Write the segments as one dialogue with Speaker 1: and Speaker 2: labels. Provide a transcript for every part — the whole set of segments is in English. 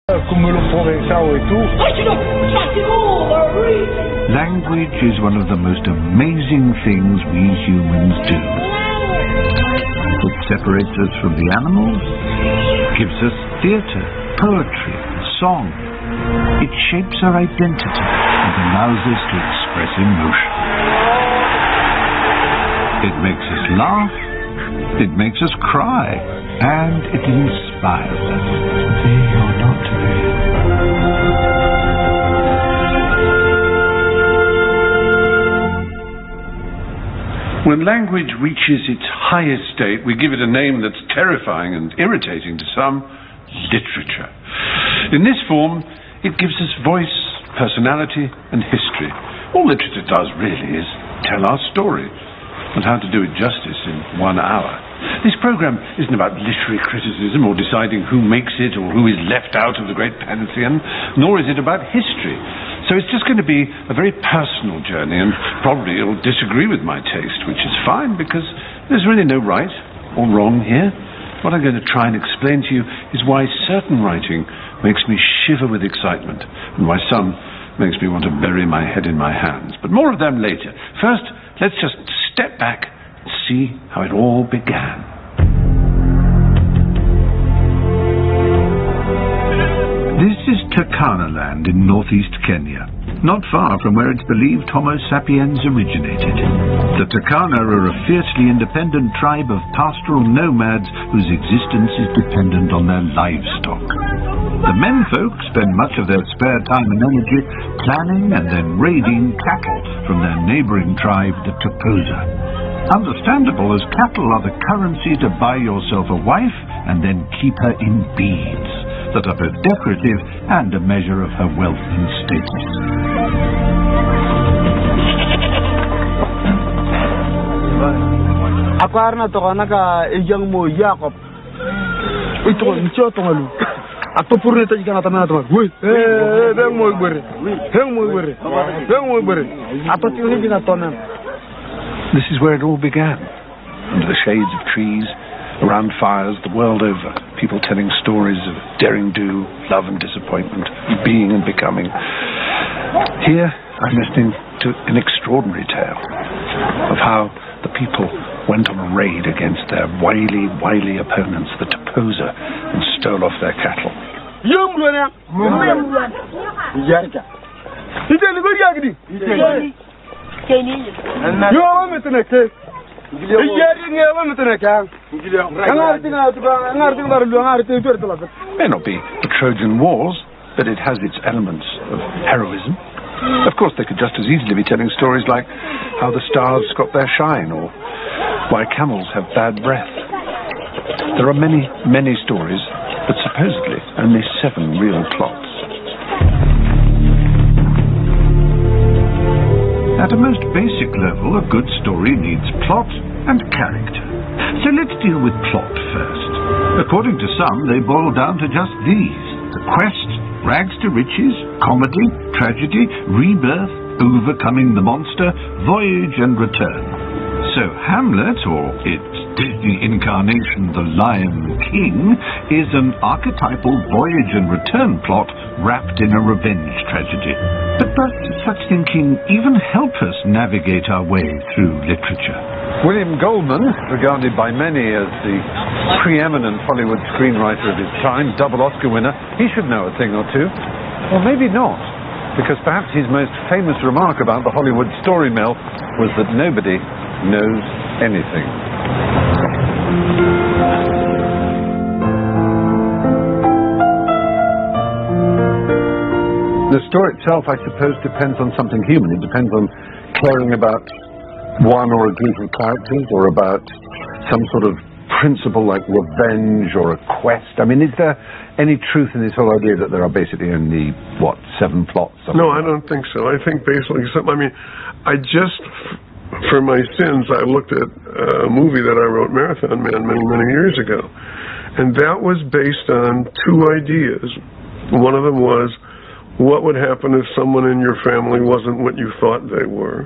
Speaker 1: Language is one of the most amazing things we humans do. It separates us from the animals, gives us theatre, poetry, and song. It shapes our identity and allows us to express emotion. It makes us laugh, it makes us cry, and it inspires us. Be or not to be.
Speaker 2: When language reaches its highest state, we give it a name that's terrifying and irritating to some: literature. In this form, it gives us voice, personality, and history. All literature does, really, is tell our story, and how to do it justice in 1 hour. This program isn't about literary criticism or deciding who makes it or who is left out of the great pantheon, nor is it about history. So it's just going to be a very personal journey, and probably you'll disagree with my taste, which is fine, because there's really no right or wrong here. What I'm going to try and explain to you is why certain writing makes me shiver with excitement, and why some makes me want to bury my head in my hands. But more of them later. First, let's just step back and see how it all began.
Speaker 1: This is Turkana land in northeast Kenya, not far from where it's believed Homo sapiens originated. The Turkana are a fiercely independent tribe of pastoral nomads whose existence is dependent on their livestock. The menfolk spend much of their spare time and energy planning and then raiding cattle from their neighboring tribe, the Toposa. Understandable, as cattle are the currency to buy yourself a wife and then keep her in beads that are both decorative and a measure of her wealth and status.
Speaker 3: Akarna to kanaka iyang mo Jacob. Ito ncho to ngalu. Ato purne taji kana tanana to. Woi, beng mo gbere. Beng mo gbere. Beng mo gbere. Ato ti ni bina tonan.
Speaker 2: This is where it all began, under the shades of trees, around fires, the world over, people telling stories of daring-do, love and disappointment, being and becoming. Here, I'm listening to an extraordinary tale of how the people went on a raid against their wily opponents, the Toposa, and stole off their cattle. May not be the Trojan Wars, but it has its elements of heroism. Of course, they could just as easily be telling stories like how the stars got their shine, or why camels have bad breath. There are many, many stories, but supposedly only 7 real plots. At a most basic level, a good story needs plot and character. So let's deal with plot first. According to some, they boil down to just these: the quest, rags to riches, comedy, tragedy, rebirth, overcoming the monster, voyage and return. So Hamlet, or its Disney incarnation, the Lion King, is an archetypal voyage and return plot wrapped in a revenge tragedy. But does such thinking even help us navigate our way through literature? William Goldman, regarded by many as the preeminent Hollywood screenwriter of his time, double Oscar winner, he should know a thing or two. Or maybe not, because perhaps his most famous remark about the Hollywood story mill was that nobody knows anything. The story itself, I suppose, depends on something human. It depends on caring about one or a group of characters, or about some sort of principle like revenge or a quest. I mean, is there any truth in this whole idea that there are basically only, 7 plots?
Speaker 4: No, I don't think so. I think basically, for my sins, I looked at a movie that I wrote, Marathon Man, many, many years ago. And that was based on 2 ideas. One of them was, what would happen if someone in your family wasn't what you thought they were?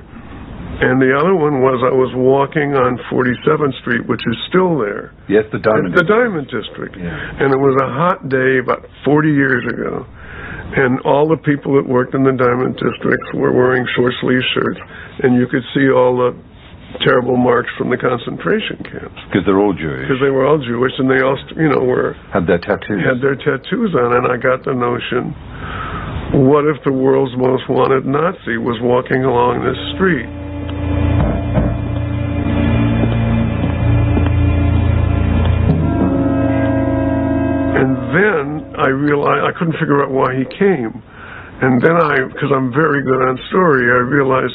Speaker 4: And the other one was I was walking on 47th Street, which is still there.
Speaker 2: Yes, the Diamond
Speaker 4: District. The Diamond District.
Speaker 2: Yeah.
Speaker 4: And it was a hot day about 40 years ago. And all the people that worked in the Diamond Districts were wearing short-sleeve shirts. And you could see all the terrible marks from the concentration camps.
Speaker 2: Because they're all Jewish.
Speaker 4: Because they were all Jewish, and they all,
Speaker 2: had their tattoos.
Speaker 4: Had their tattoos on, and I got the notion, what if the world's most wanted Nazi was walking along this street? And then I realized, I couldn't figure out why he came. And then because I'm very good on story, I realized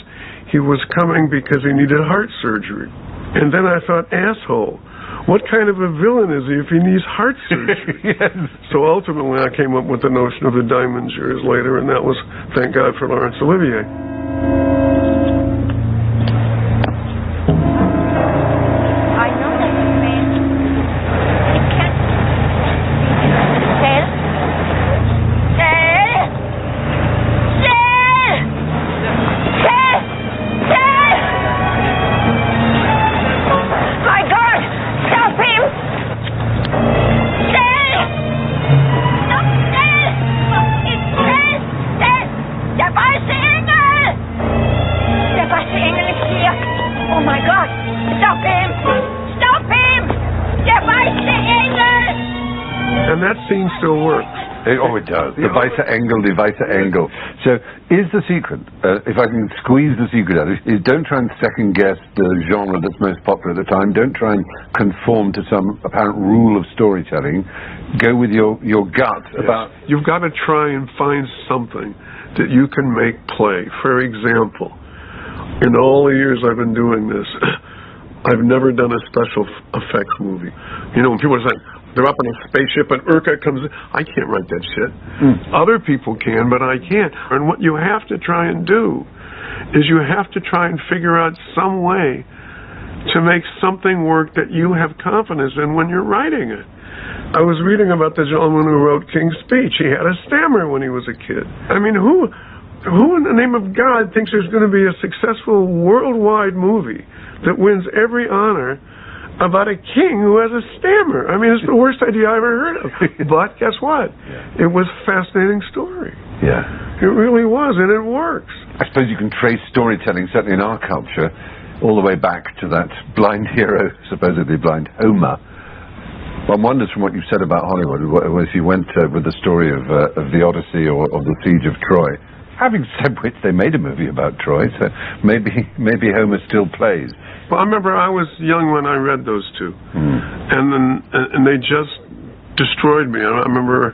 Speaker 4: he was coming because he needed heart surgery. And then I thought, asshole, what kind of a villain is he if he needs heart surgery?
Speaker 2: Yes.
Speaker 4: So ultimately I came up with the notion of the diamonds years later, and that was, thank God for Laurence Olivier.
Speaker 5: I know that you mean it can't tell. My God! Stop him! Der weiße Engel! Der weiße Engel ist hier! Oh my God! Stop him! Stop him! Der weiße Engel!
Speaker 4: And that scene still works.
Speaker 2: Oh, it does. The Weiße Engel. So, is the secret, if I can squeeze the secret out of it, is don't try and second-guess the genre that's most popular at the time. Don't try and conform to some apparent rule of storytelling. Go with your gut about...
Speaker 4: You've got to try and find something that you can make play. For example, in all the years I've been doing this, I've never done a special effects movie. You know, when people are saying, they're up in a spaceship and Urka comes in. I can't write that shit. Other people can, but I can't. And what you have to try and do is you have to try and figure out some way to make something work that you have confidence in when you're writing it. I was reading about the gentleman who wrote King's Speech. He had a stammer when he was a kid. I mean, who in the name of God thinks there's going to be a successful worldwide movie that wins every honor about a king who has a stammer? I mean, it's the worst idea I ever heard of. But guess what? Yeah. It was a fascinating story.
Speaker 2: Yeah.
Speaker 4: It really was, and it works.
Speaker 2: I suppose you can trace storytelling, certainly in our culture, all the way back to that blind hero, supposedly blind Homer. One wonders from what you've said about Hollywood, if you went with the story of the Odyssey or of the Siege of Troy. Having said which, they made a movie about Troy, so maybe Homer still plays.
Speaker 4: Well, I remember I was young when I read those two, and they just destroyed me. I remember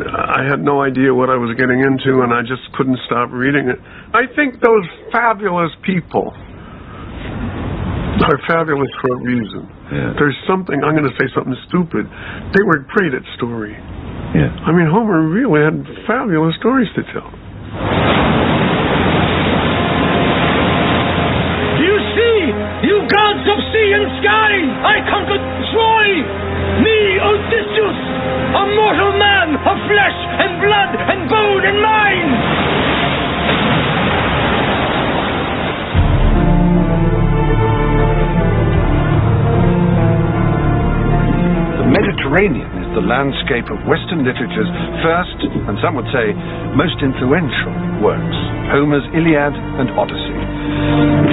Speaker 4: I had no idea what I was getting into, and I just couldn't stop reading it. I think those fabulous people are fabulous for a reason.
Speaker 2: Yeah.
Speaker 4: There's something, I'm going to say something stupid, they were great at story.
Speaker 2: Yeah.
Speaker 4: I mean, Homer really had fabulous stories to tell.
Speaker 6: You gods of sea and sky, I conquered Troy! Me, Odysseus, a mortal man of flesh and blood and bone and mind!
Speaker 7: The Mediterranean is the landscape of Western literature's first, and some would say, most influential works. Homer's Iliad and Odyssey.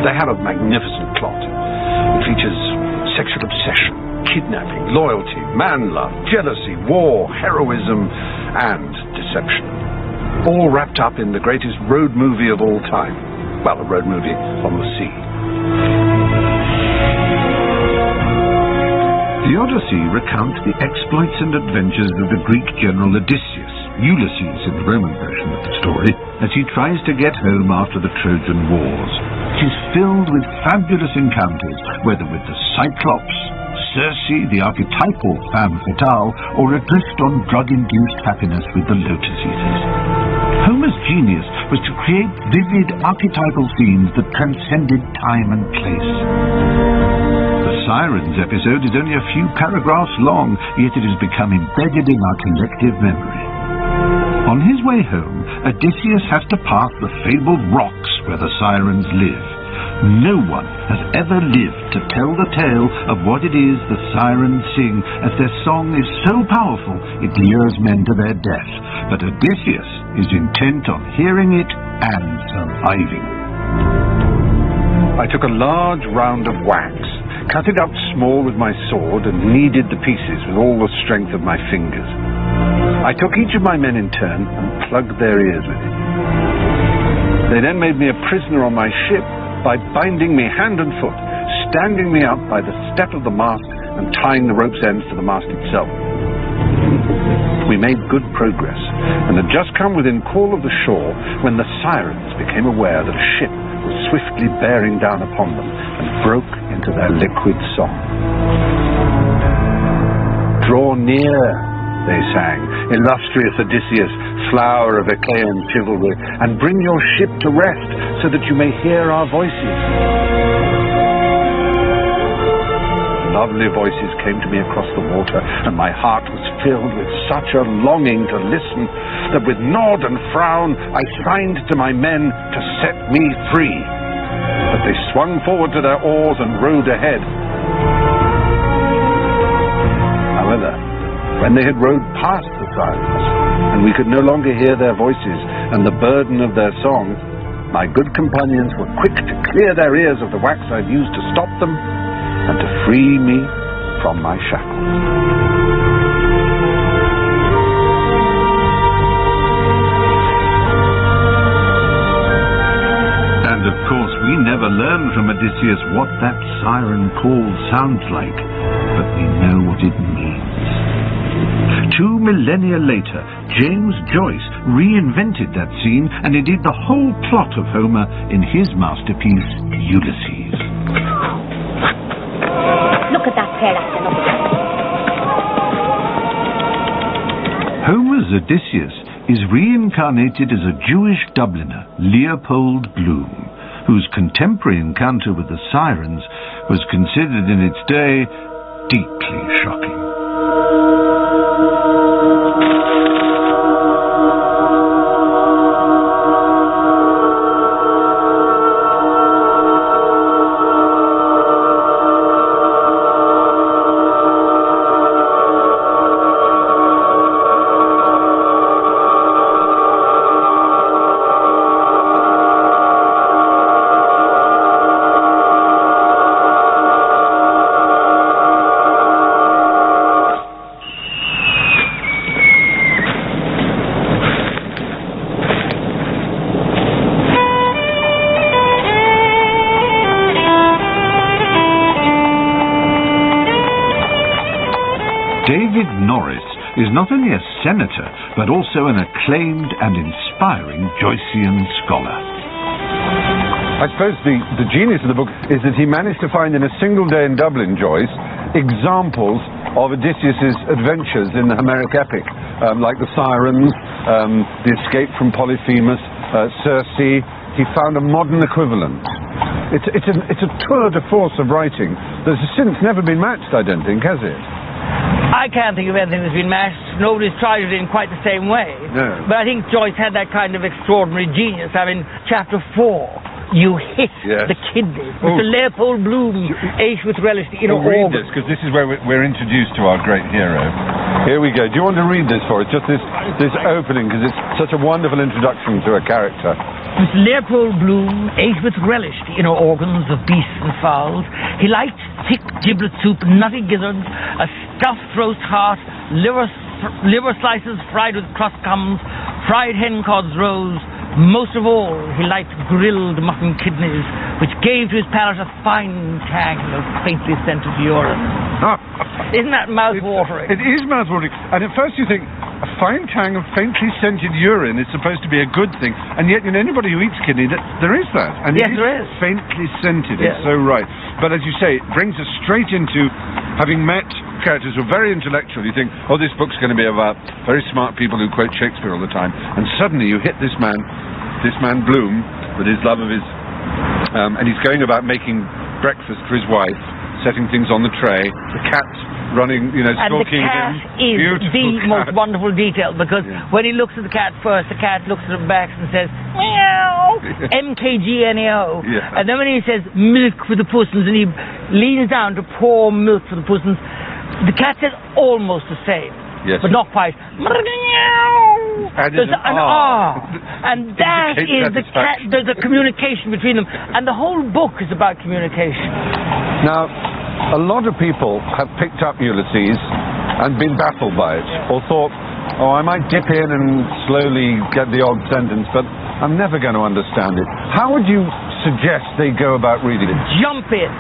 Speaker 7: They have a magnificent plot. It features sexual obsession, kidnapping, loyalty, man-love, jealousy, war, heroism, and deception. All wrapped up in the greatest road movie of all time. Well, a road movie on the sea.
Speaker 1: The Odyssey recounts the exploits and adventures of the Greek general Odysseus, Ulysses in the Roman version of the story, as he tries to get home after the Trojan Wars. It is filled with fabulous encounters, whether with the Cyclops, Circe, the archetypal femme fatale, or adrift on drug-induced happiness with the Lotus Eaters. Homer's genius was to create vivid archetypal scenes that transcended time and place. The Sirens episode is only a few paragraphs long, yet it has become embedded in our collective memory. On his way home, Odysseus has to pass the fabled rocks where the Sirens live. No one has ever lived to tell the tale of what it is the sirens sing, as their song is so powerful it lures men to their death. But Odysseus is intent on hearing it and surviving.
Speaker 7: I took a large round of wax, cut it up small with my sword, and kneaded the pieces with all the strength of my fingers. I took each of my men in turn and plugged their ears with it. They then made me a prisoner on my ship by binding me hand and foot, standing me up by the step of the mast and tying the rope's ends to the mast itself. We made good progress, and had just come within call of the shore when the sirens became aware that a ship was swiftly bearing down upon them and broke into their liquid song. "Draw near," they sang, "illustrious Odysseus, flower of Achaean chivalry, and bring your ship to rest so that you may hear our voices." Lovely voices came to me across the water, and my heart was filled with such a longing to listen that with nod and frown I signed to my men to set me free. But they swung forward to their oars and rowed ahead. However, when they had rowed past the sirens, and we could no longer hear their voices and the burden of their song, my good companions were quick to clear their ears of the wax I'd used to stop them and to free me from my shackles.
Speaker 1: And of course we never learn from Odysseus what that siren call sounds like, but we know what it means. 2 millennia later, James Joyce reinvented that scene, and indeed the whole plot of Homer in his masterpiece, Ulysses.
Speaker 5: Look at that pair acting up again.
Speaker 1: Homer's Odysseus is reincarnated as a Jewish Dubliner, Leopold Bloom, whose contemporary encounter with the sirens was considered in its day deeply shocking. David Norris is not only a senator, but also an acclaimed and inspiring Joycean scholar.
Speaker 7: I suppose the genius of the book is that he managed to find in a single day in Dublin, Joyce, examples of Odysseus's adventures in the Homeric epic, like the sirens, the escape from Polyphemus, Circe. He found a modern equivalent. It's a tour de force of writing that has since never been matched, I don't think, has it?
Speaker 6: I can't think of anything that's been matched. Nobody's tried it in quite the same way.
Speaker 7: No.
Speaker 6: But I think Joyce had that kind of extraordinary genius. I mean, chapter 4, you hit the kidneys.
Speaker 7: Oh.
Speaker 6: Mr. Leopold Bloom ate with relish the inner
Speaker 7: Read
Speaker 6: organs.
Speaker 7: this, because this is where we're introduced to our great hero. Here we go. Do you want to read this for us? Just this opening, because it's such a wonderful introduction to a character.
Speaker 6: Mr. Leopold Bloom ate with relish the inner organs of beasts and fowls. He liked thick giblet soup, nutty gizzards, a stuffed roast heart, liver slices fried with cruscums, fried hen cods roes. Most of all, he liked grilled mutton kidneys, which gave to his palate a fine tang of faintly scented urine. Isn't that mouth-watering?
Speaker 7: It is mouth-watering. And at first you think, a fine tang of faintly scented urine is supposed to be a good thing. And yet, in anybody who eats kidney, there is that. And
Speaker 6: yes,
Speaker 7: it
Speaker 6: there is.
Speaker 7: Faintly scented.
Speaker 6: Yes.
Speaker 7: It's so right. But as you say, it brings us straight into having met characters who are very intellectual. You think, oh, this book's going to be about very smart people who quote Shakespeare all the time. And suddenly you hit this man Bloom, with his love of his... and he's going about making breakfast for his wife, setting things on the tray. The cat's running,
Speaker 8: and
Speaker 7: stalking
Speaker 8: the cat
Speaker 7: him.
Speaker 8: is
Speaker 7: Beautiful
Speaker 8: the
Speaker 7: cat.
Speaker 8: most wonderful detail, because when he looks at the cat first, the cat looks at him back and says, meow, M-K-G-N-E-O.
Speaker 7: Yeah.
Speaker 8: And then when he says, milk for the pussins, and he leans down to pour milk for the pussins, the cat says almost the same,
Speaker 7: Yes.
Speaker 8: but not quite. There's an R. And that is the cat. There's a communication between them. And the whole book is about communication.
Speaker 7: Now, a lot of people have picked up Ulysses and been baffled by it, or thought, I might dip in and slowly get the odd sentence, but I'm never going to understand it. How would you suggest they go about reading it?
Speaker 8: Jump in.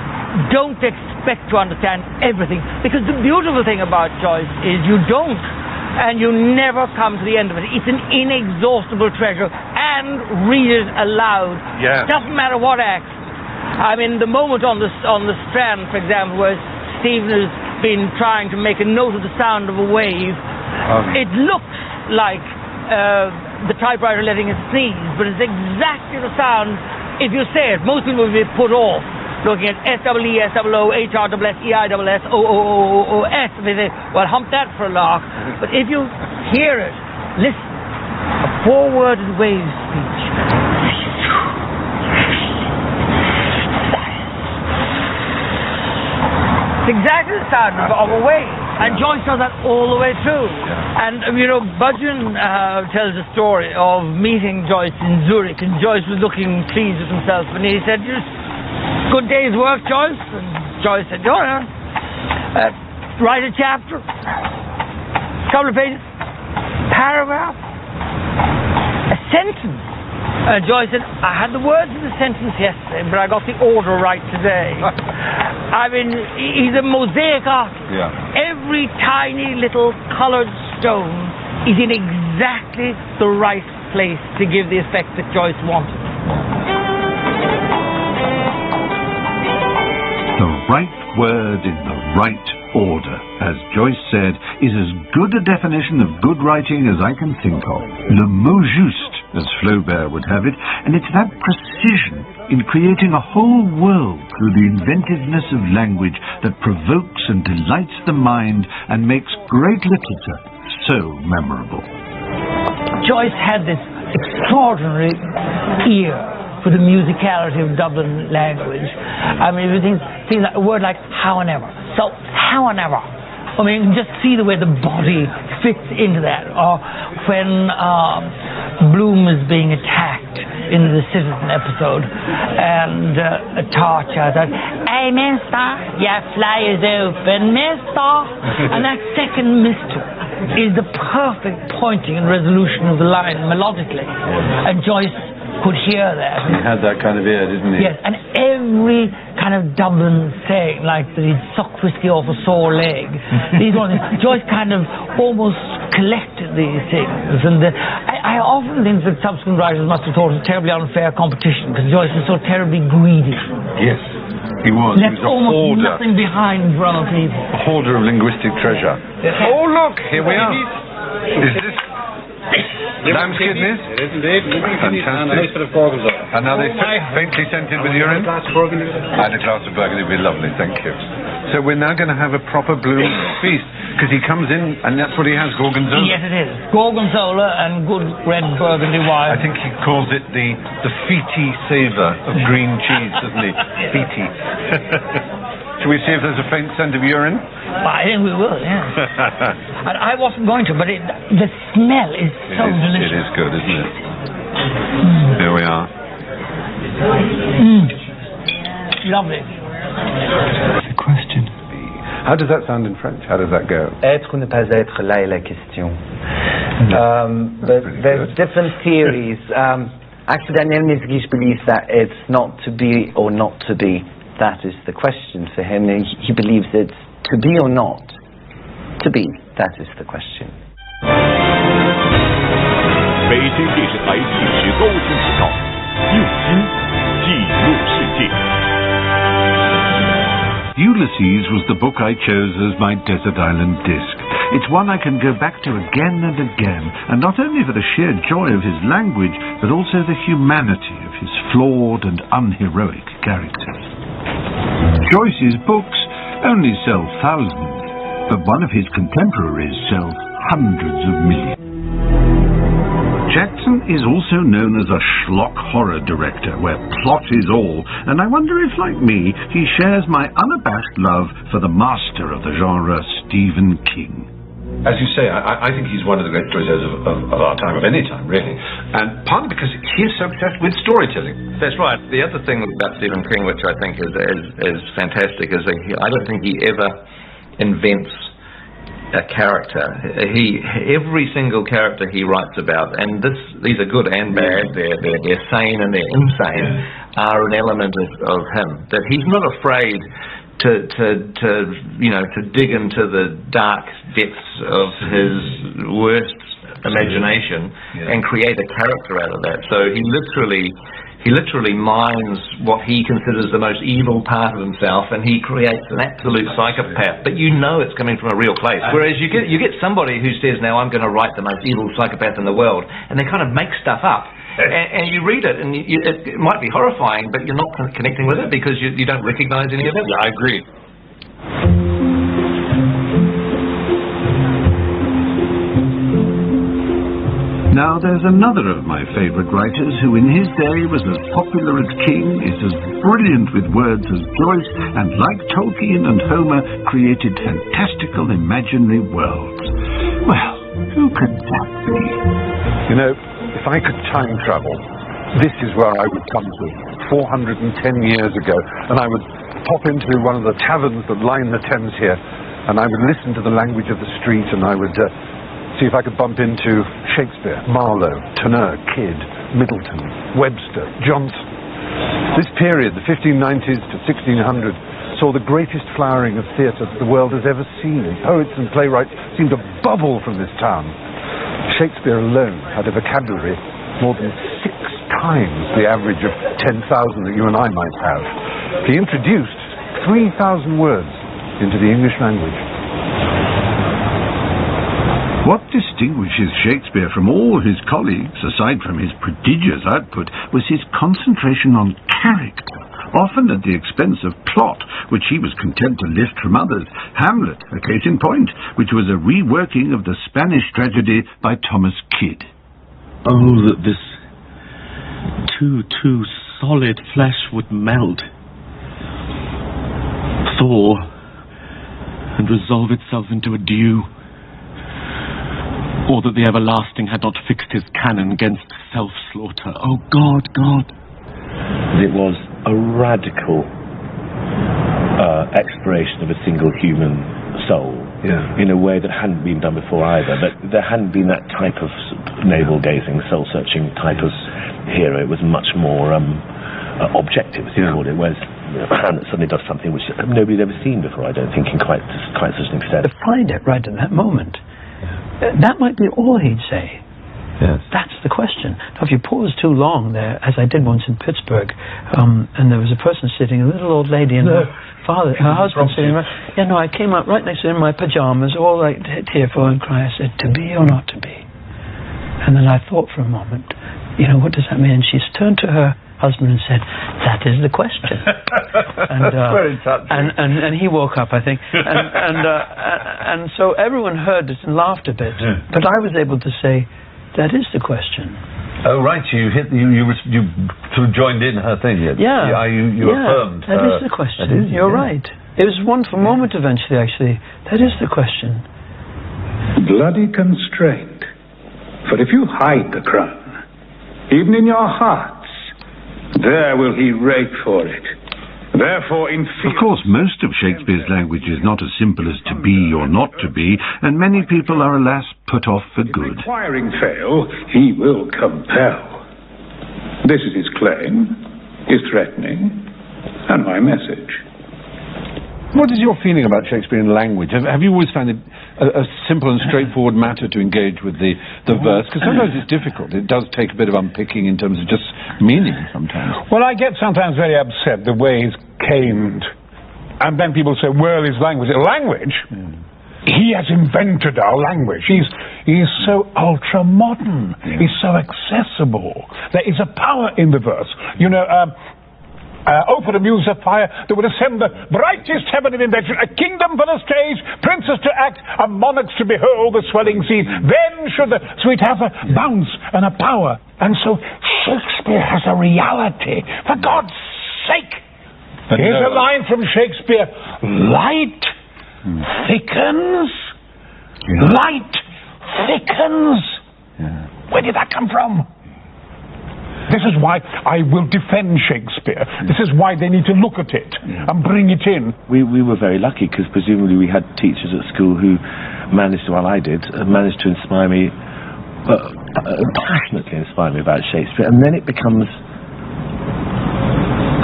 Speaker 8: Don't expect to understand everything, because the beautiful thing about Joyce is you don't, and you never come to the end of it. It's an inexhaustible treasure, and read it aloud.
Speaker 7: Yeah.
Speaker 8: Doesn't matter what act. I mean, the moment on the Strand, for example, where Stephen has been trying to make a note of the sound of a wave, it looks like the typewriter letting it sneeze, but it's exactly the sound if you say it. Most people will be put off looking at S-E-E-S-O-O-H-R-S-E-I-S-S-O-O-O-S, and they say, well, hump that for a lark. But if you hear it, listen, a four-worded wave speech. It's exactly the sound of a wave. And Joyce does that all the way through. And, Budgeon tells a story of meeting Joyce in Zurich, and Joyce was looking pleased with himself, and he said, good day's work, Joyce? And Joyce said, write a chapter, couple of pages, paragraph, a sentence. Joyce said, I had the words of the sentence yesterday, but I got the order right today. I mean, he's a mosaic artist.
Speaker 7: Yeah.
Speaker 8: Every tiny little colored stone is in exactly the right place to give the effect that Joyce wanted.
Speaker 1: The right word in the right order, as Joyce said, is as good a definition of good writing as I can think of. Le mot juste, as Flaubert would have it, and it's that precision in creating a whole world through the inventiveness of language that provokes and delights the mind and makes great literature so memorable.
Speaker 8: Joyce had this extraordinary ear for the musicality of Dublin language. I mean, things like a word like how and ever. So, how and ever. I mean, you can just see the way the body fits into that. Or when Bloom is being attacked in the Citizen episode, and Tar shouts out, "Hey, mister, your fly is open, mister." And that second mister is the perfect pointing and resolution of the line melodically. And Joyce could hear that.
Speaker 7: He had that kind of ear, didn't he?
Speaker 8: Yes, and every kind of Dublin saying, like that he'd suck whiskey off a sore leg. These ones, Joyce kind of almost collected these things. And I often think that subsequent writers must have thought it was terribly unfair competition, because Joyce was so terribly greedy.
Speaker 7: Yes, he was.
Speaker 8: Left
Speaker 7: He was a
Speaker 8: almost
Speaker 7: hoarder.
Speaker 8: nothing behind for other people.
Speaker 7: A hoarder of linguistic treasure. Oh, look, here we are. Is this lamb's kidneys?
Speaker 9: It is indeed.
Speaker 7: Fantastic.
Speaker 9: And a nice bit of gorgonzola.
Speaker 7: And are they faintly scented with urine?
Speaker 9: A glass of burgundy.
Speaker 7: And a glass of burgundy would be lovely, thank you. So we're now going to have a proper Bloom feast, because he comes in and that's what he has, gorgonzola.
Speaker 8: Yes, it is. Gorgonzola and good red burgundy wine.
Speaker 7: I think he calls it the feety savour of green cheese, doesn't he? Feety. Shall we see if there's a faint scent of urine?
Speaker 8: Well, I think we will, yeah. And I wasn't going to, but the smell is so delicious.
Speaker 7: It is good, isn't it? Here we are.
Speaker 8: Lovely.
Speaker 10: The question.
Speaker 7: How does that sound in French? How does that go?
Speaker 10: Être ou ne pas être, là est la question. There's different theories. Actually, Daniel Nizgish believes that it's not to be or not to be. That is the question for him. He believes it's to be or not to be. That is the question.
Speaker 11: 北京电视台纪实高清频道，用心记录世界。
Speaker 1: Ulysses was the book I chose as my desert island disc. It's one I can go back to again and again, and not only for the sheer joy of his language, but also the humanity of his flawed and unheroic characters. Joyce's books only sell thousands, but one of his contemporaries sells hundreds of millions. Jackson is also known as a schlock horror director, where plot is all, and I wonder if, like me, he shares my unabashed love for the master of the genre, Stephen King.
Speaker 7: As you say, I think he's one of the great storytellers of our time, of any time, really. And partly because he is so obsessed with storytelling.
Speaker 9: That's right. The other thing about Stephen King, which I think is fantastic, is that I don't think he ever invents a character. Every single character he writes about, and these are good and bad, they're sane and they're insane, are an element of him. That he's not afraid to dig into the dark depths of his worst imagination and create a character out of that. So he literally mines what he considers the most evil part of himself, and he creates an absolute psychopath. But you know it's coming from a real place. Whereas you get somebody who says, "Now I'm going to write the most evil psychopath in the world," and they kind of make stuff up. And you read it, and it might be horrifying, but you're not connecting with it because you don't recognize any of it.
Speaker 7: I agree.
Speaker 1: Now, there's another of my favourite writers who in his day was as popular as King, is as brilliant with words as Joyce, and like Tolkien and Homer, created fantastical imaginary worlds. Well, who could that be?
Speaker 2: You know, if I could time travel, this is where I would come to, 410 years ago, and I would pop into one of the taverns that line the Thames here, and I would listen to the language of the street, and I would see if I could bump into Shakespeare, Marlowe, Turner, Kidd, Middleton, Webster, Johnson. This period, the 1590s to 1600, saw the greatest flowering of theatre that the world has ever seen. Poets and playwrights seemed to bubble from this town. Shakespeare alone had a vocabulary more than 6 times the average of 10,000 that you and I might have. He introduced 3,000 words into the English language.
Speaker 1: What distinguishes Shakespeare from all his colleagues, aside from his prodigious output, was his concentration on character, often at the expense of plot, which he was content to lift from others. Hamlet, a case in point, which was a reworking of the Spanish tragedy by Thomas Kidd.
Speaker 12: Oh, that this too solid flesh would melt, thaw, and resolve itself into a dew. Or that the everlasting had not fixed his cannon against self-slaughter. Oh, God, God.
Speaker 13: It was a radical exploration of a single human soul in a way that hadn't been done before either. But there hadn't been that type of navel-gazing, soul-searching type of hero. It was much more objective, as you called it, whereas Hamlet suddenly does something which nobody had ever seen before, I don't think, in quite such an extent.
Speaker 14: To find it right at that moment. That might be all he'd say.
Speaker 13: Yes.
Speaker 14: That's the question. Now, if you pause too long there, as I did once in Pittsburgh, and there was a person sitting, a little old lady, and her husband sitting right. Yeah, no, I came up right next to her in my pajamas, all like tearful, and cry. I said, "To be or not to be?" And then I thought for a moment, what does that mean? And she's turned to her husband and said, "That is the question." And
Speaker 13: very touching.
Speaker 14: And he woke up, I think, and so everyone heard it and laughed a bit, but I was able to say, "That is the question."
Speaker 15: Oh right, you sort of joined in her thing.
Speaker 14: Yeah,
Speaker 15: you affirmed.
Speaker 14: That is the question. You're right. It was a wonderful moment eventually. Actually, that is the question.
Speaker 16: Bloody constraint. For if you hide the crown, even in your hearts, there will he rake for it. Therefore,
Speaker 1: of course, most of Shakespeare's language is not as simple as to be or not to be, and many people are, alas, put off for good.
Speaker 16: If requiring fail, he will compel. This is his claim, his threatening, and my message.
Speaker 2: What is your feeling about Shakespearean language? Have you always found it a simple and straightforward matter to engage with the verse? Because sometimes it's difficult. It does take a bit of unpicking in terms of just meaning sometimes.
Speaker 16: Well, I get sometimes very upset the way he's caned. And then people say, well, his language. Language? He has invented our language. He's so ultra-modern. He's so accessible. There is a power in the verse. Opera muse of fire that would ascend the brightest heaven of invention, a kingdom for the stage, princes to act, and monarchs to behold the swelling scene. Then should the sweet have a bounce and a power. And so Shakespeare has a reality. For God's sake! Here's a line from Shakespeare. Light thickens. Light thickens. Where did that come from? This is why I will defend Shakespeare. This is why they need to look at it and bring it in.
Speaker 13: We were very lucky because presumably we had teachers at school who managed to inspire me, passionately inspire me about Shakespeare, and then it becomes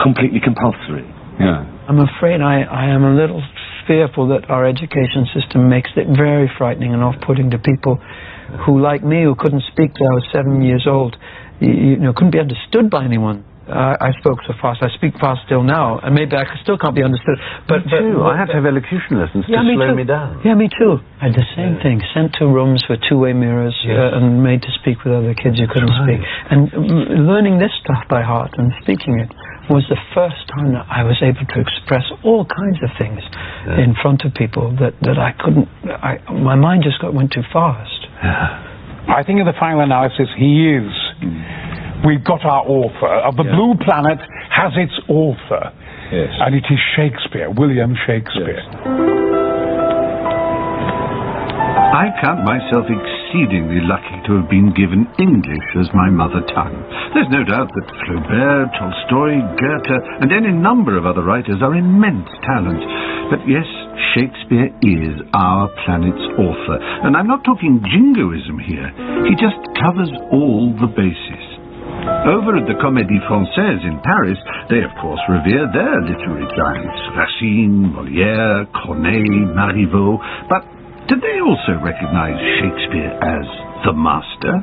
Speaker 13: completely compulsory.
Speaker 14: I'm afraid I am a little fearful that our education system makes it very frightening and off-putting to people who, like me, who couldn't speak till I was 7 years old, couldn't be understood by anyone. I spoke so fast. I speak fast still now, and maybe I still can't be understood. But
Speaker 15: I had to have elocution lessons to slow me down.
Speaker 14: Yeah, me too. I had the same thing. Sent to rooms with two-way mirrors and made to speak with other kids who couldn't speak. And learning this stuff by heart and speaking it was the first time that I was able to express all kinds of things in front of people that I couldn't. My mind just went too fast.
Speaker 16: I think in the final analysis, he is. We've got our author. The Blue Planet has its author. And it is Shakespeare, William Shakespeare.
Speaker 1: I count myself exceedingly lucky to have been given English as my mother tongue. There's no doubt that Flaubert, Tolstoy, Goethe, and any number of other writers are immense talents. But yes, Shakespeare is our planet's author. And I'm not talking jingoism here. He just covers all the bases. Over at the Comédie Française in Paris, they of course revere their literary giants, Racine, Molière, Corneille, Marivaux, but did they also recognize Shakespeare as the master?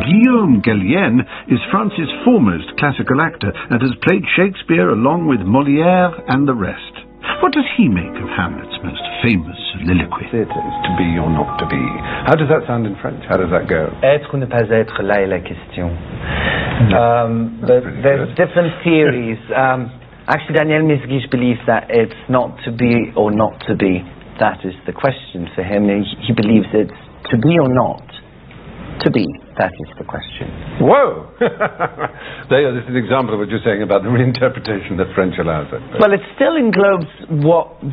Speaker 1: Guillaume Gallienne is France's foremost classical actor and has played Shakespeare along with Molière and the rest. What does he make of Hamlet's most famous soliloquy?
Speaker 7: Theatre is to be or not to be. How does that sound in French? How does that go?
Speaker 10: Être ou ne pas être, là est la question. There's different theories. Actually, Daniel Misgish believes that it's not to be or not to be. That is the question for him. He believes it's to be or not to be. That is the question.
Speaker 7: Whoa! This is an example of what you're saying about the reinterpretation that French allows it.
Speaker 10: Well, it still englobes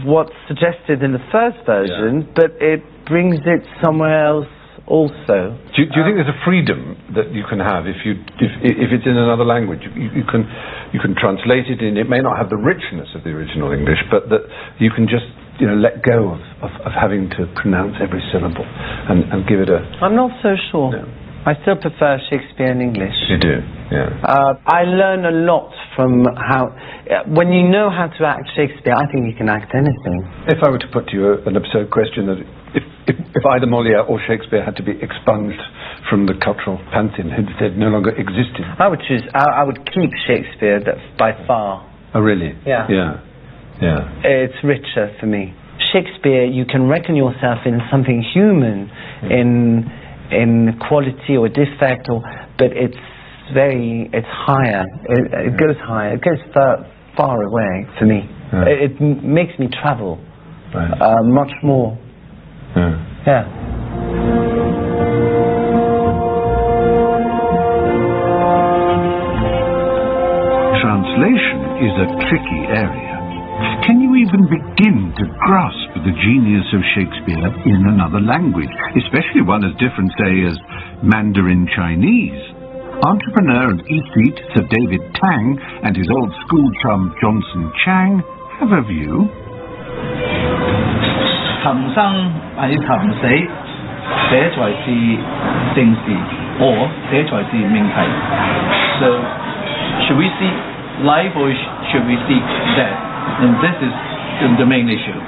Speaker 10: what's suggested in the first version, but it brings it somewhere else also.
Speaker 7: Do you think there's a freedom that you can have if it's in another language? You can translate it in. It may not have the richness of the original English, but that you can just let go of having to pronounce every syllable and give it a...
Speaker 10: I'm not so sure. No. I still prefer Shakespeare in English.
Speaker 7: You do, yeah.
Speaker 10: I learn a lot from how... when you know how to act Shakespeare, I think you can act anything.
Speaker 7: If I were to put to you an absurd question that if either Molière or Shakespeare had to be expunged from the cultural pantheon, they'd no longer existed.
Speaker 10: I would keep Shakespeare by far.
Speaker 7: Oh, really?
Speaker 10: Yeah.
Speaker 7: Yeah. Yeah.
Speaker 10: It's richer for me. Shakespeare, you can reckon yourself in something human, in quality or defect, but it's higher. It goes higher. It goes far away for me.
Speaker 7: Yeah.
Speaker 10: It makes me travel much more. Yeah.
Speaker 1: Translation is a tricky area. Can you even begin to grasp the genius of Shakespeare in another language, especially one as different, say, as Mandarin Chinese? Entrepreneur and e-feet Sir David Tang and his old school chum Johnson Chang have a view.
Speaker 17: 尋生喺尋死，寫才是正事，or 寫才是命題。So, should we seek life or should we seek death? And this is the main issue.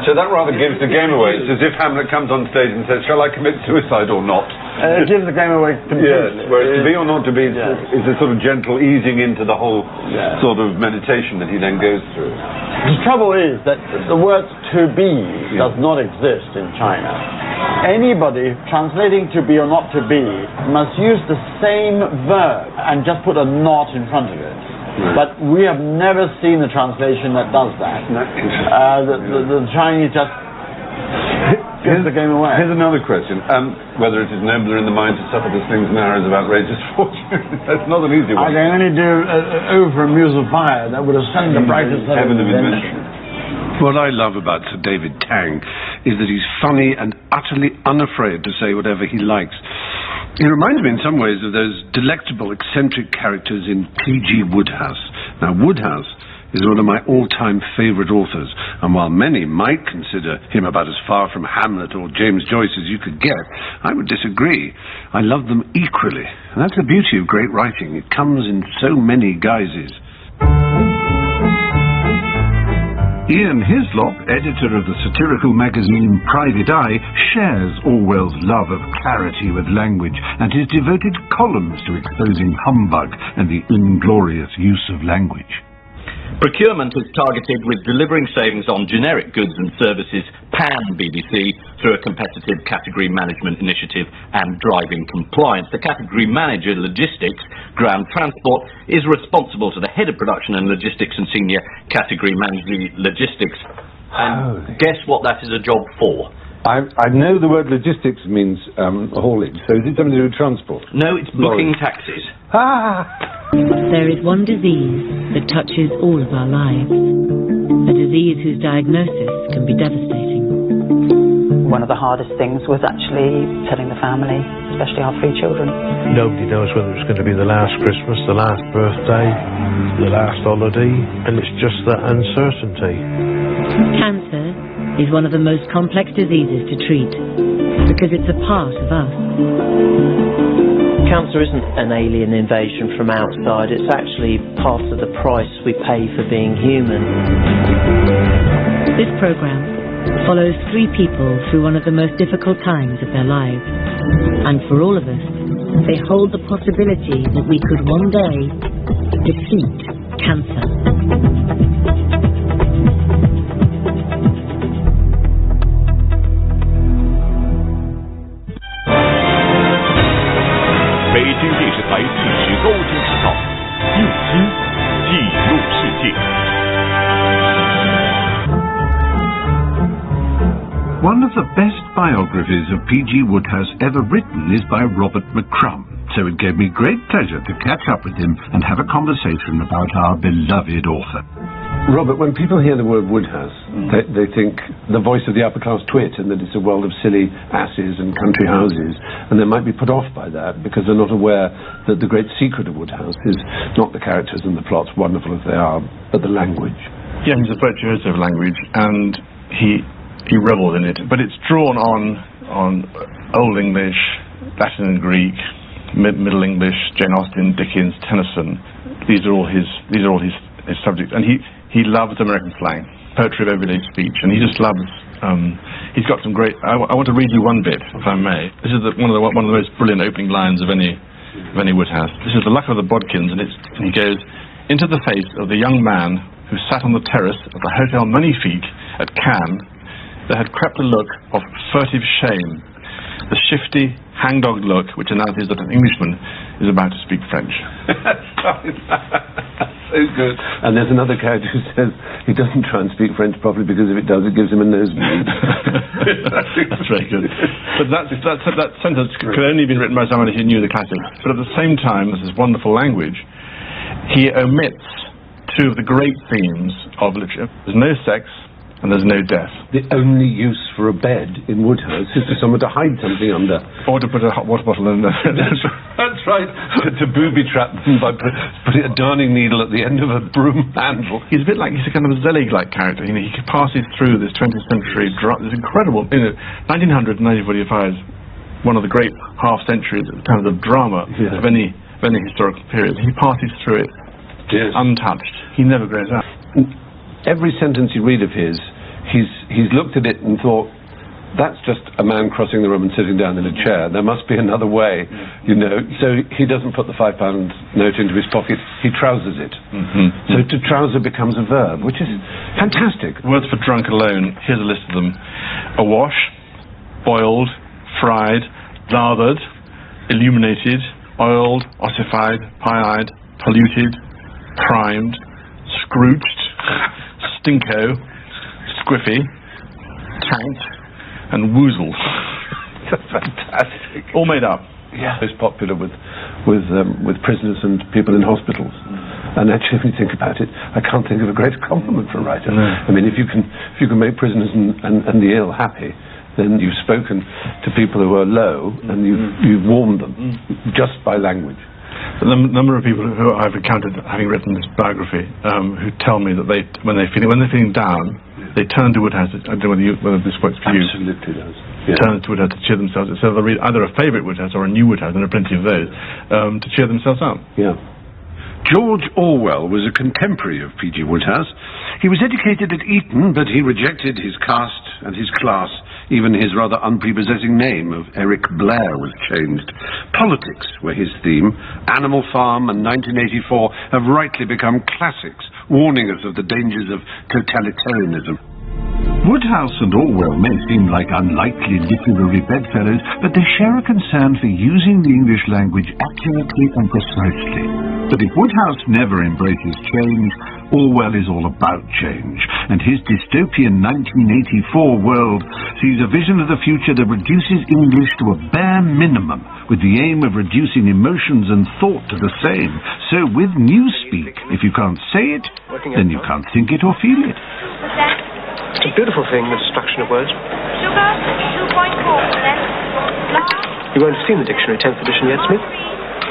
Speaker 15: So that rather gives the game away. It's as if Hamlet comes on stage and says, "Shall I commit suicide or not?"
Speaker 3: It gives the game away completely.
Speaker 15: Yes, whereas to be or not to be is a sort of gentle easing into the whole sort of meditation that he then goes through.
Speaker 3: The trouble is that the word "to be" does not exist in China.
Speaker 18: Anybody translating to be or not to be must use the same verb and just put a not in front of it. But we have never seen a translation that does that. The Chinese just gives the game away.
Speaker 15: Here's another question. Whether it is nobler in the mind to suffer the slings and arrows of outrageous fortune. That's not an easy one.
Speaker 18: I can only do over a muse of fire that would ascend the brightest heaven of invention.
Speaker 2: What I love about Sir David Tang is that he's funny and utterly unafraid to say whatever he likes. He reminds me in some ways of those delectable, eccentric characters in P.G. Wodehouse. Now, Wodehouse is one of my all-time favourite authors, and while many might consider him about as far from Hamlet or James Joyce as you could get, I would disagree. I love them equally, and that's the beauty of great writing. It comes in so many guises.
Speaker 1: Ian Hislop, editor of the satirical magazine Private Eye, shares Orwell's love of clarity with language and his devoted columns to exposing humbug and the inglorious use of language.
Speaker 19: Procurement is targeted with delivering savings on generic goods and services pan-BBC through a competitive category management initiative and driving compliance. The category manager, logistics, ground transport, is responsible to the head of production and logistics and senior category manager logistics. And guess what that is a job for?
Speaker 15: I know the word logistics means haulage, so is it something to do with transport?
Speaker 19: No, it's booking taxis.
Speaker 20: There is one disease that touches all of our lives. A disease whose diagnosis can be devastating.
Speaker 21: One of the hardest things was actually telling the family, especially our 3 children.
Speaker 22: Nobody knows whether it's going to be the last Christmas, the last birthday, the last holiday, and it's just that uncertainty.
Speaker 20: Cancer is one of the most complex diseases to treat because it's a part of us.
Speaker 23: Cancer isn't an alien invasion from outside, it's actually part of the price we pay for being human.
Speaker 20: This programme follows 3 people through one of the most difficult times of their lives. And for all of us, they hold the possibility that we could one day defeat cancer.
Speaker 1: One of the best biographies of P.G. Wodehouse ever written is by Robert McCrum, so it gave me great pleasure to catch up with him and have a conversation about our beloved author.
Speaker 2: Robert, when people hear the word Wodehouse, they think the voice of the upper-class twit and that it's a world of silly asses and country houses, and they might be put off by that because they're not aware that the great secret of Wodehouse is not the characters and the plots, wonderful as they are, but the language.
Speaker 24: Yeah, he's a virtuoso of language, and he revels in it, but it's drawn on Old English, Latin and Greek, Middle English, Jane Austen, Dickens, Tennyson. These are all his subjects, and he loves American slang, poetry of everyday speech, and he just loves. He's got some great. I want to read you one bit, if I may. This is one of the most brilliant opening lines of any Wodehouse. This is the luck of the Bodkins, and he goes into the face of the young man who sat on the terrace of the Hotel Moneyfique at Cannes. There had crept a look of furtive shame, the shifty, hangdog look which announces that an Englishman is about to speak French.
Speaker 2: That's so good. And there's another character who says he doesn't try and speak French properly because if it does, it gives him a nosebleed.
Speaker 24: That's very good. But that sentence could only have been written by somebody who knew the classics. But at the same time, this is wonderful language. He omits 2 of the great themes of literature. There's no sex, and there's no death.
Speaker 2: The only use for a bed in Wodehouse is for someone to hide something under.
Speaker 24: Or to put a hot water bottle in there.
Speaker 2: That's right. To booby-trap them by putting a darning needle at the end of a broom handle.
Speaker 24: He's a bit like, he's a kind of a Zelig-like character. You know, he passes through this 20th century this incredible, 1900 to 1945 is one of the great half-centuries in terms of drama of any historical period. He passes through it untouched. He never grows up.
Speaker 2: Every sentence you read of his, he's looked at it and thought, that's just a man crossing the room and sitting down in a chair. There must be another way, you know. So he doesn't put the £5 note into his pocket, he trousers it. So to trouser becomes a verb, which is fantastic.
Speaker 24: Words for drunk alone, here's a list of them. Awash, boiled, fried, lathered, illuminated, oiled, ossified, pie-eyed, polluted, primed, scrooched, stinko, squiffy, tanked, and woozled.
Speaker 15: Fantastic.
Speaker 24: All made up.
Speaker 15: Yeah. It's popular with prisoners and people in hospitals. And actually, if you think about it, I can't think of a greater compliment for a writer.
Speaker 24: No.
Speaker 15: I mean, if you can make prisoners and the ill happy, then you've spoken to people who are low, and you've warmed them just by language.
Speaker 24: The number of people who I've encountered, having written this biography, who tell me that when they're feeling down, they turn to Woodhouse. I don't know whether this works for you.
Speaker 15: Absolutely does.
Speaker 24: Turn to Woodhouse to cheer themselves. So they'll read either a favourite Woodhouse or a new Woodhouse, and there are plenty of those, to cheer themselves up.
Speaker 15: Yeah.
Speaker 2: George Orwell was a contemporary of P.G. Woodhouse. He was educated at Eton, but he rejected his caste and his class. Even his rather unprepossessing name of Eric Blair was changed. Politics were his theme. Animal Farm and 1984 have rightly become classics, warning us of the dangers of totalitarianism.
Speaker 1: Woodhouse and Orwell may seem like unlikely literary bedfellows, but they share a concern for using the English language accurately and precisely. But if Woodhouse never embraces change, Orwell is all about change, and his dystopian 1984 world sees a vision of the future that reduces English to a bare minimum, with the aim of reducing emotions and thought to the same. So with Newspeak, if you can't say it, then you can't think it or feel it.
Speaker 4: It's a beautiful thing, the destruction of words.
Speaker 5: Sugar, 2.4%.
Speaker 4: You won't have seen the dictionary, 10th edition yet, Smith?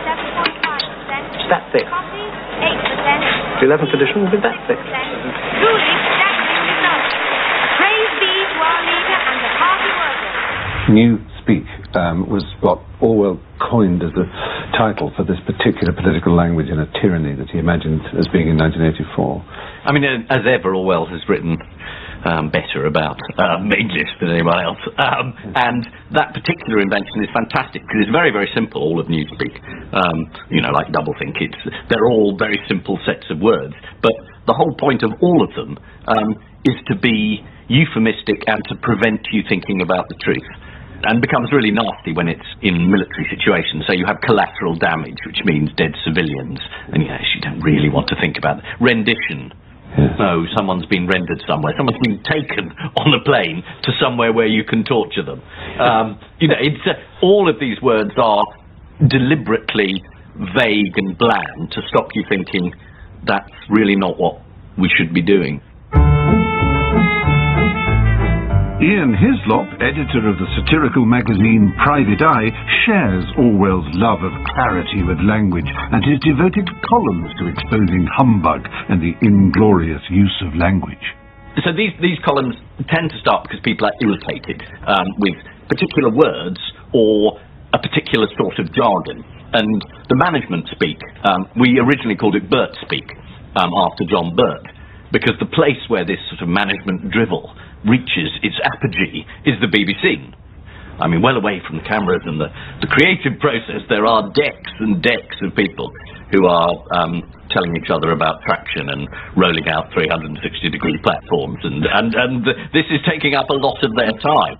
Speaker 5: 7.5%.
Speaker 4: It's that thick.
Speaker 5: Coffee, 8%.
Speaker 4: The 11th edition will be that thick.
Speaker 5: Truly, that's the result. Praise be to our leader and the party workers.
Speaker 15: Newspeak was what Orwell coined as the title for this particular political language in a tyranny that he imagined as being in 1984.
Speaker 19: I mean, as ever, Orwell has written better about English than anyone else. And that particular invention is fantastic because it's very, very simple, all of Newspeak. Like doublethink, they're all very simple sets of words. But the whole point of all of them is to be euphemistic and to prevent you thinking about the truth. And becomes really nasty when it's in military situations. So you have collateral damage, which means dead civilians. And yes, you don't really want to think about it. Rendition. No, someone's been rendered somewhere. Someone's been taken on a plane to somewhere where you can torture them. All of these words are deliberately vague and bland to stop you thinking that's really not what we should be doing.
Speaker 1: Ian Hislop, editor of the satirical magazine Private Eye, shares Orwell's love of clarity with language and has devoted columns to exposing humbug and the inglorious use of language.
Speaker 19: So these columns tend to start because people are irritated with particular words or a particular sort of jargon. And the management speak, we originally called it Burt speak, after John Burt, because the place where this sort of management drivel reaches its apogee is the BBC. I mean, well away from the cameras and the creative process, there are decks and decks of people who are telling each other about traction and rolling out 360-degree platforms, and this is taking up a lot of their time.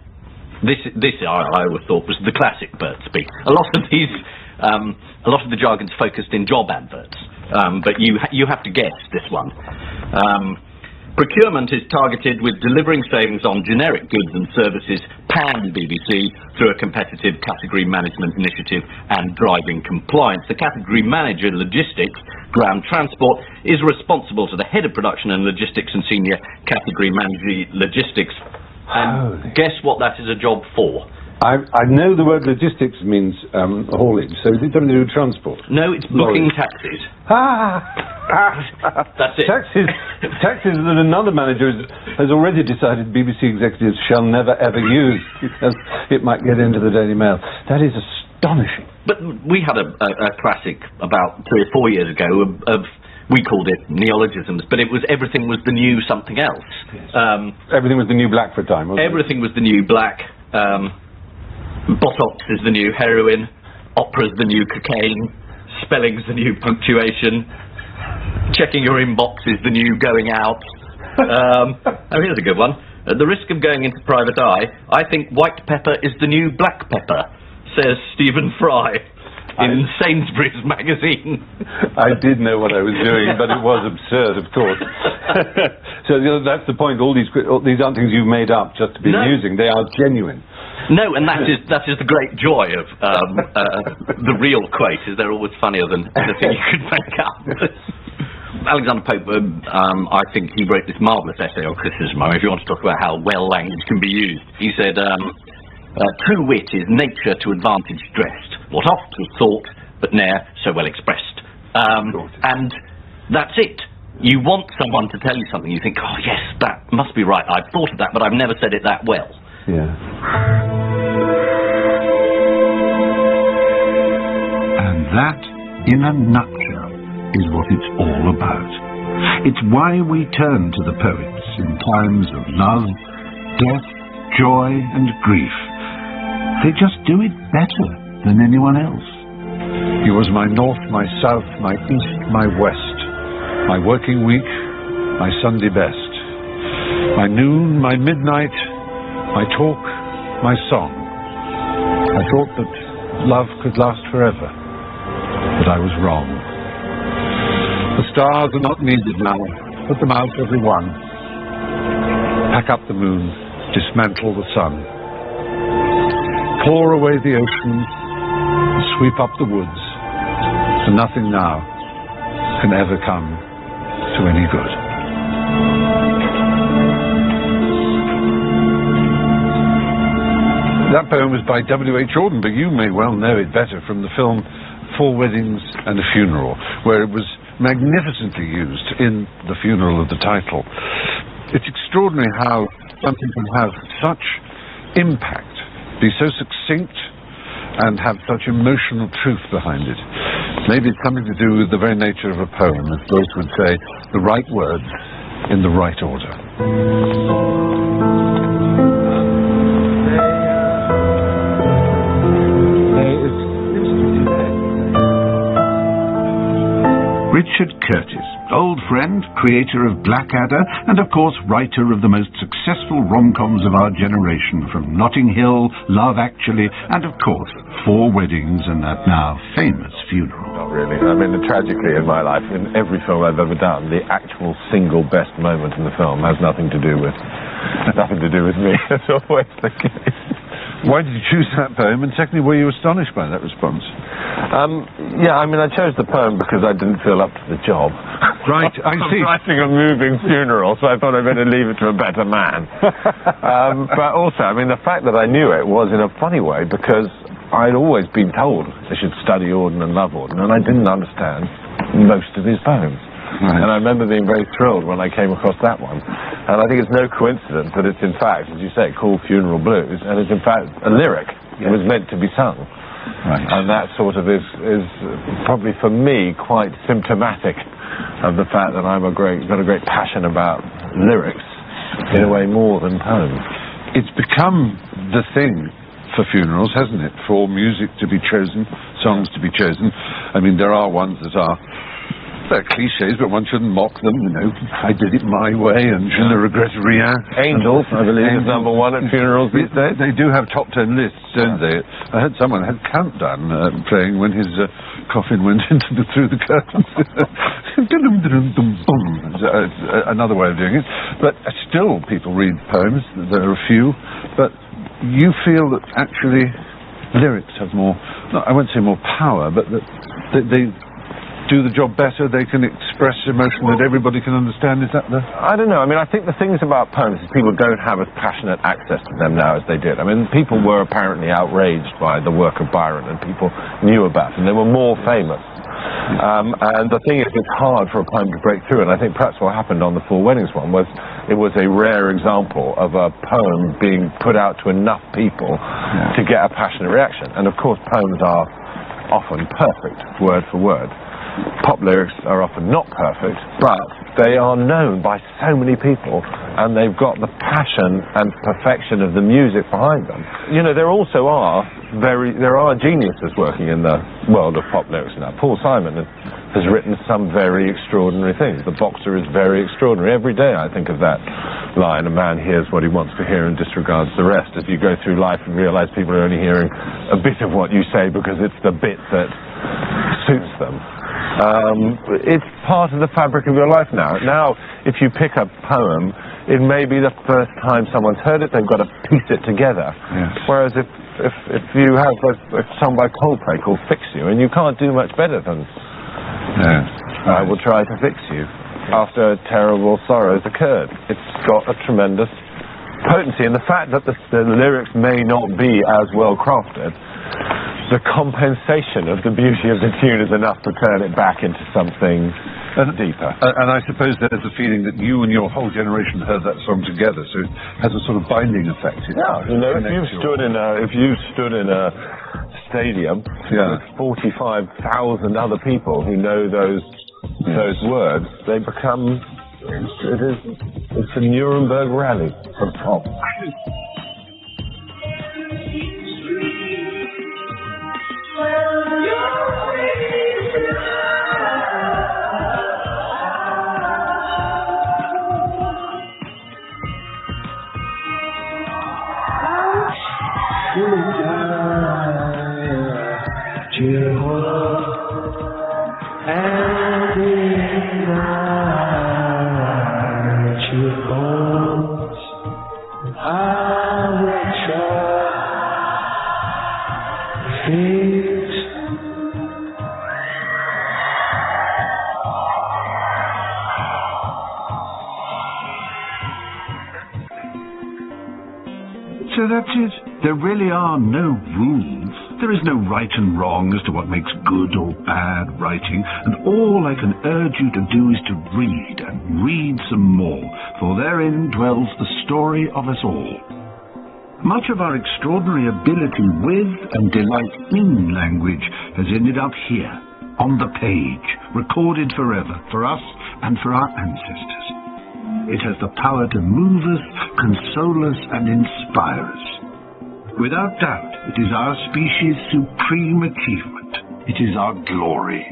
Speaker 19: This I always thought was the classic Burt speak. A lot of the jargon's focused in job adverts, but you have to guess this one. Procurement is targeted with delivering savings on generic goods and services pan-BBC through a competitive category management initiative and driving compliance. The category manager, logistics, ground transport, is responsible to the head of production and logistics and senior category manager logistics. And guess what that is a job for?
Speaker 15: I know the word logistics means haulage, so is it something to do with transport?
Speaker 19: No, it's booking taxis. That's it.
Speaker 15: Taxis that another manager has already decided BBC executives shall never ever use because it might get into the Daily Mail. That is astonishing.
Speaker 19: But we had a classic about 3 or 4 years ago of we called it neologisms, but it was everything was the new something else.
Speaker 15: Yes. Everything was the new black for a time, wasn't it?
Speaker 19: Everything was the new black. Botox is the new heroin, opera's the new cocaine, spelling's the new punctuation, checking your inbox is the new going out. Here's a good one. At the risk of going into private eye, I think white pepper is the new black pepper, says Stephen Fry in Sainsbury's magazine.
Speaker 15: I did know what I was doing, but it was absurd, of course. So that's the point. All these aren't things you've made up just to be amusing. They are genuine.
Speaker 19: No, and that is the great joy of the real quote, is they're always funnier than anything you could make up. Alexander Pope, I think he wrote this marvellous essay on criticism. I mean, if you want to talk about how well language can be used, he said, true wit is nature to advantage dressed, what oft was thought, but ne'er so well expressed. And that's it. You want someone to tell you something, you think, oh yes, that must be right, I've thought of that, but I've never said it that well.
Speaker 15: Yeah.
Speaker 1: And that, in a nutshell, is what it's all about. It's why we turn to the poets in times of love, death, joy and grief. They just do it better than anyone else.
Speaker 2: He was my north, my south, my east, my west, my working week, my Sunday best, my noon, my midnight, my talk, my song. I thought that love could last forever, but I was wrong. The stars are not needed now. Put them out, every one. Pack up the moon, dismantle the sun. Pour away the oceans, sweep up the woods, and nothing now can ever come to any good. That poem was by W.H. Auden, but you may well know it better from the film 4 Weddings and a Funeral, where it was magnificently used in the funeral of the title. It's extraordinary how something can have such impact, be so succinct, and have such emotional truth behind it. Maybe it's something to do with the very nature of a poem, as Joyce would say, the right words in the right order.
Speaker 1: Richard Curtis, old friend, creator of Blackadder, and of course writer of the most successful rom-coms of our generation, from Notting Hill, Love Actually, and of course 4 Weddings and that now famous Funeral.
Speaker 13: Not really. I mean, tragically in my life, in every film I've ever done, the actual single best moment in the film has nothing to do with me. It's always the case.
Speaker 2: Why did you choose that poem? And secondly, were you astonished by that response?
Speaker 13: Yeah, I mean, I chose the poem because I didn't feel up to the job.
Speaker 2: Right, I see.
Speaker 13: Writing a moving funeral, so I thought I'd better leave it to a better man. But also, I mean, the fact that I knew it was in a funny way, because I'd always been told I should study Auden and love Auden, and I didn't understand most of his poems. Right. And I remember being very thrilled when I came across that one. And I think it's no coincidence that it's in fact, as you say, called Funeral Blues, and it's in fact a lyric. Yes. It was meant to be sung. Right. And that sort of is probably for me quite symptomatic of the fact that I've got a great passion about lyrics in a way more than poems.
Speaker 2: It's become the thing for funerals, hasn't it? For music to be chosen, songs to be chosen. I mean, there are ones that are cliches, but one shouldn't mock them, you know. I did it my way, and je ne regrette rien.
Speaker 13: Angels, I believe, is number 1 at funerals these days.
Speaker 2: They do have top 10 lists, don't they? I heard someone had Countdown playing when his coffin went through the curtains. Another way of doing it. But still, people read poems. There are a few, but you feel that actually lyrics have more, I won't say more power, but that they do the job better, they can express emotion that everybody can understand. Is that the...
Speaker 13: I don't know. I mean, I think the things about poems is people don't have as passionate access to them now as they did. I mean, people were apparently outraged by the work of Byron, and people knew about it, and they were more famous. And the thing is, it's hard for a poem to break through, and I think perhaps what happened on the 4 Weddings one was it was a rare example of a poem being put out to enough people to get a passionate reaction. And of course, poems are often perfect, word for word. Pop lyrics are often not perfect, but they are known by so many people, and they've got the passion and perfection of the music behind them. You know, there also are geniuses working in the world of pop lyrics now. Paul Simon,
Speaker 22: has written some very extraordinary things. The Boxer is very extraordinary. Every day I think of that line, a man hears what he wants to hear and disregards the rest. As you go through life and realize people are only hearing a bit of what you say because it's the bit that suits them. It's part of the fabric of your life now. Now, if you pick a poem, it may be the first time someone's heard it, they've got to piece it together.
Speaker 2: Yes.
Speaker 22: Whereas if you have a song by Coldplay called Fix You, and you can't do much better than I Will Try to Fix You after terrible sorrows occurred. It's got a tremendous potency, and the fact that the lyrics may not be as well crafted, the compensation of the beauty of the tune is enough to turn it back into something deeper.
Speaker 2: And I suppose there's a feeling that you and your whole generation heard that song together, so it has a sort of binding effect.
Speaker 22: Yeah, you know, if you've stood in a stadium with 45,000 other people who know those words, they become it's a Nuremberg rally from top.
Speaker 1: So that's it. There really are no rules. There is no right and wrong as to what makes good or bad writing, and all I can urge you to do is to read, and read some more, for therein dwells the story of us all. Much of our extraordinary ability with and delight in language has ended up here, on the page, recorded forever, for us and for our ancestors. It has the power to move us, console us, and inspire us. Without doubt, it is our species' supreme achievement. It is our glory.